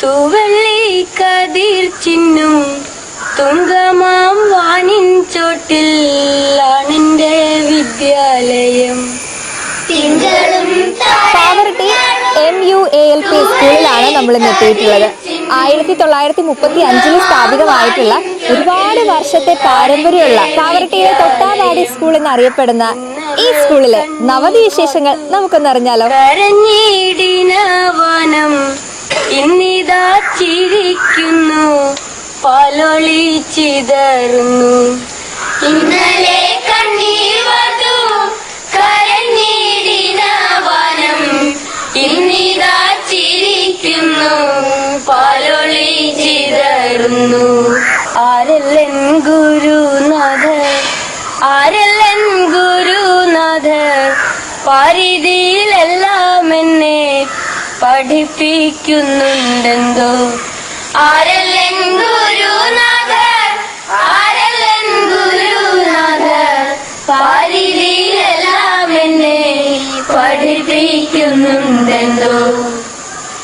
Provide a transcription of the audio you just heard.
തൂവള്ളി കതിർ ചിന്നും തുങ്കമാം വാനിൻ ചോട്ടിൽ ആണെന്റെ വിദ്യാലയം. പാവറട്ടി MUALP സ്കൂളിലാണ് നമ്മൾ ഇന്ന് എത്തിയിട്ടുള്ളത്. 1935 സ്ഥാപിതമായിട്ടുള്ള ഒരുപാട് വർഷത്തെ പാരമ്പര്യമുള്ള പാവറട്ടിയിലെ തൊട്ടാവാടി സ്കൂൾ എന്നറിയപ്പെടുന്ന ഈ സ്കൂളിലെ നവതി വിശേഷങ്ങൾ നമുക്കൊന്നറിഞ്ഞാലോ. കരഞ്ഞിടിനവനം ഇന്നിതാ ചിരിക്കുന്നു, പാലൊളി ചിതറുന്നു. ഇന്നലെ കണ്ണീർ വധു കരഞ്ഞിടിനവനം ഇന്നിതാ ചിരിക്കുന്നു, പാലൊളി ചിതറുന്നു. ആരല്ലൻ ഗുരുനാഥർ, ആരല്ലൻ ഗുരുനാഥർ, പാരിതിയിലെല്ലാം എന്നെ പഠിപ്പിക്കുന്നുണ്ടെന്തോ. ആരല്ലൻ ഗുരുനാഥർ, ആരല്ലൻ ഗുരുനാഥർ, പാരിതിയിലെല്ലാം എന്നെ പഠിപ്പിക്കുന്നുണ്ടെന്തോ.